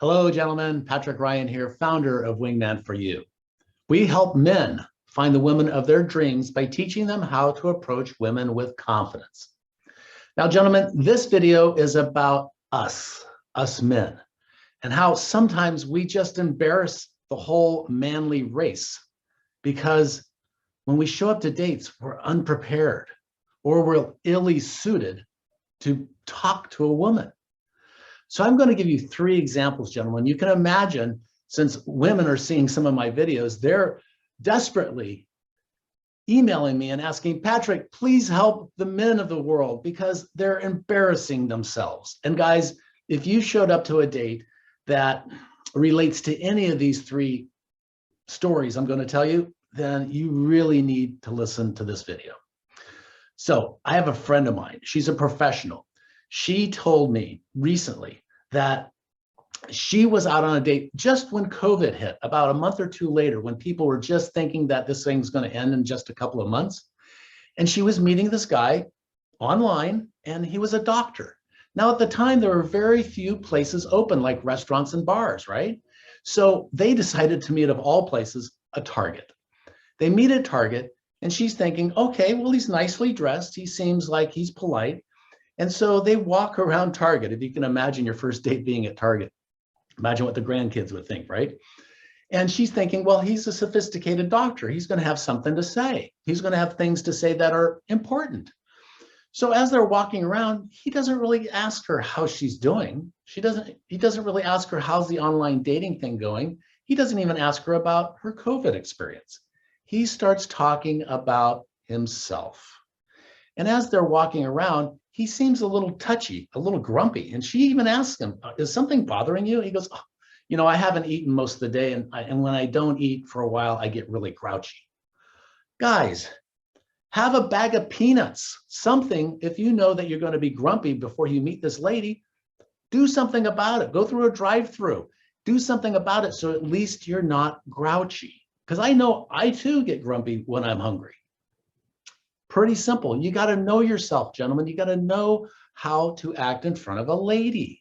Hello, gentlemen. Patrick Ryan here, founder of Wingman for You. We help men find the women of their dreams by teaching them how to approach women with confidence. Now, gentlemen, this video is about us men, and how sometimes we just embarrass the whole manly race because when we show up to dates, we're unprepared or we're illy suited to talk to a woman. So I'm going to give you 3 examples, gentlemen. You can imagine, since women are seeing some of my videos, they're desperately emailing me and asking, Patrick, please help the men of the world because they're embarrassing themselves. And guys, if you showed up to a date that relates to any of these 3 stories I'm going to tell you, then you really need to listen to this video. So I have a friend of mine. She's a professional. She told me recently that she was out on a date just when COVID hit, about a month or 2 later, when people were just thinking that this thing's going to end in just a couple of months. And she was meeting this guy online, and he was a doctor. Now, at the time, there were very few places open, like restaurants and bars, right? So they decided to meet, of all places, a Target. They meet at Target, and she's thinking, okay, well, he's nicely dressed. He seems like he's polite. And so they walk around Target. If you can imagine your first date being at Target, imagine what the grandkids would think, right? And she's thinking, well, he's a sophisticated doctor. He's going to have something to say. He's going to have things to say that are important. So as they're walking around, he doesn't really ask her how she's doing. He doesn't really ask her, how's the online dating thing going? He doesn't even ask her about her COVID experience. He starts talking about himself. And as they're walking around, he seems a little touchy, a little grumpy. And she even asks him, is something bothering you? He goes, oh, you know, I haven't eaten most of the day. And when I don't eat for a while, I get really grouchy. Guys, have a bag of peanuts, something. If you know that you're going to be grumpy before you meet this lady, do something about it. Go through a drive-through. Do something about it so at least you're not grouchy. Because I know I too get grumpy when I'm hungry. Pretty simple. You got to know yourself, gentlemen. You got to know how to act in front of a lady.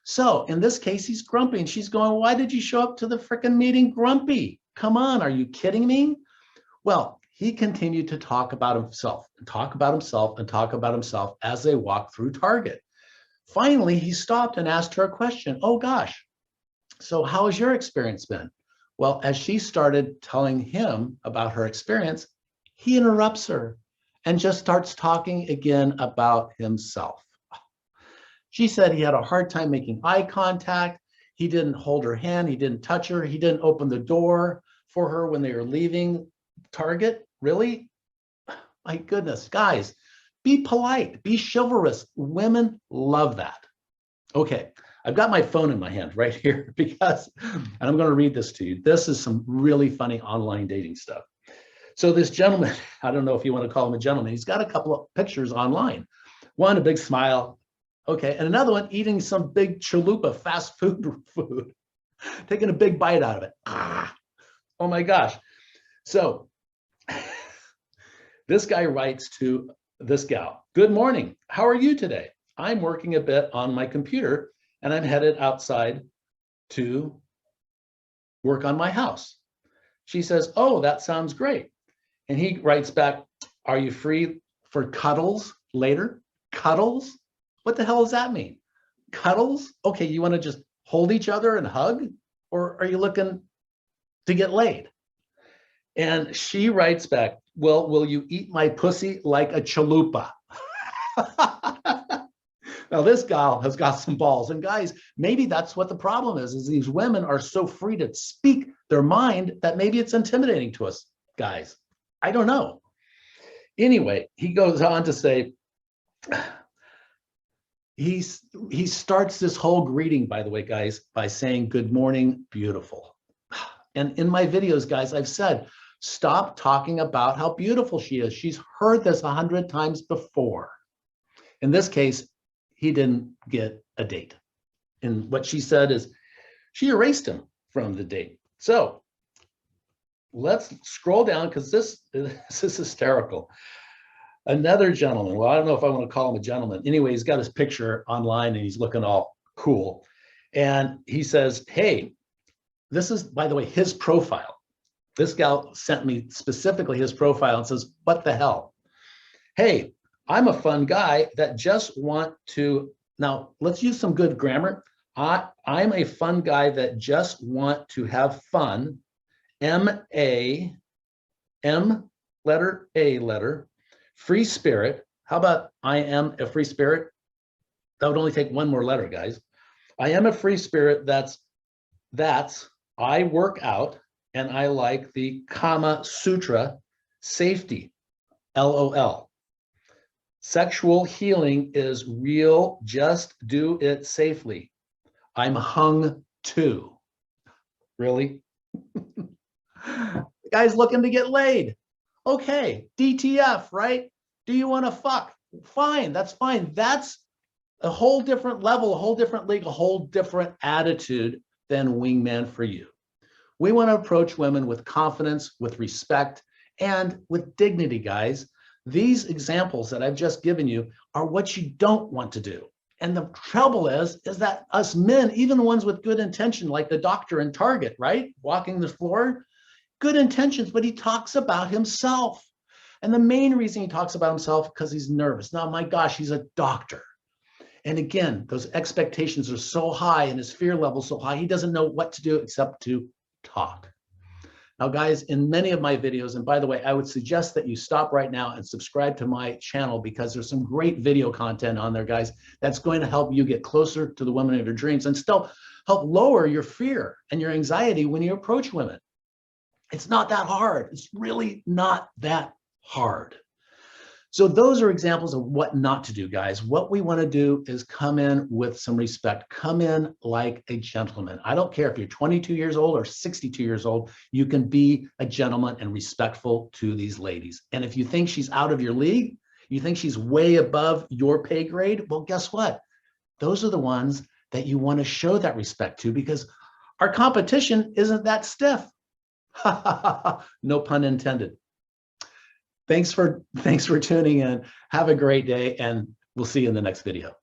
So in this case, he's grumpy and she's going, why did you show up to the frickin' meeting grumpy? Come on, are you kidding me? Well, he continued to talk about himself and talk about himself and talk about himself as they walked through Target. Finally, he stopped and asked her a question. Oh gosh, so how has your experience been? Well, as she started telling him about her experience, he interrupts her and just starts talking again about himself. She said he had a hard time making eye contact. He didn't hold her hand. He didn't touch her. He didn't open the door for her when they were leaving Target. Really? My goodness, guys, be polite, be chivalrous. Women love that. Okay, I've got my phone in my hand right here because, and I'm going to read this to you. This is some really funny online dating stuff. So this gentleman, I don't know if you want to call him a gentleman, he's got a couple of pictures online. One, a big smile. Okay, and another one eating some big chalupa fast food, taking a big bite out of it. Oh my gosh. So this guy writes to this gal, good morning, how are you today? I'm working a bit on my computer and I'm headed outside to work on my house. She says, oh, that sounds great. And he writes back, are you free for cuddles later? Cuddles? What the hell does that mean? Cuddles? Okay, you want to just hold each other and hug? Or are you looking to get laid? And she writes back, well, will you eat my pussy like a chalupa? Now, this gal has got some balls. And guys, maybe that's what the problem is these women are so free to speak their mind that maybe it's intimidating to us, guys. I don't know. Anyway, he goes on to say, he starts this whole greeting, by the way, guys, by saying, good morning, beautiful. And in my videos, guys, I've said, stop talking about how beautiful she is. She's heard this 100 times before. In this case, he didn't get a date. And what she said is she erased him from the date. So let's scroll down because this is hysterical. Another gentleman, well, I don't know if I want to call him a gentleman. Anyway, he's got his picture online and he's looking all cool. And he says, hey, this is, by the way, his profile. This gal sent me specifically his profile and says, what the hell? Hey, I'm a fun guy that just want to, now let's use some good grammar. I'm a fun guy that just want to have fun. M-A, M letter, A letter, free spirit. How about I am a free spirit? That would only take one more letter, guys. I am a free spirit. That's I work out and I like the Kama Sutra safety, LOL. Sexual healing is real. Just do it safely. I'm hung too. Really? The guy's looking to get laid. Okay, DTF, right? Do you want to fuck? Fine, that's fine. That's a whole different level, a whole different league, a whole different attitude than Wingman for you. We want to approach women with confidence, with respect, and with dignity, guys. These examples that I've just given you are what you don't want to do. And the trouble is that us men, even the ones with good intention, like the doctor in Target, right? Walking the floor, good intentions, but he talks about himself. And the main reason he talks about himself because he's nervous. Now, my gosh, he's a doctor. And again, those expectations are so high and his fear level so high, he doesn't know what to do except to talk. Now, guys, in many of my videos, and by the way, I would suggest that you stop right now and subscribe to my channel because there's some great video content on there, guys, that's going to help you get closer to the women of your dreams and still help lower your fear and your anxiety when you approach women. It's not that hard. It's really not that hard. So those are examples of what not to do, guys. What we want to do is come in with some respect. Come in like a gentleman. I don't care if you're 22 years old or 62 years old, you can be a gentleman and respectful to these ladies. And if you think she's out of your league, you think she's way above your pay grade, well, guess what? Those are the ones that you want to show that respect to because our competition isn't that stiff. No pun intended. Thanks for tuning in. Have a great day, and we'll see you in the next video.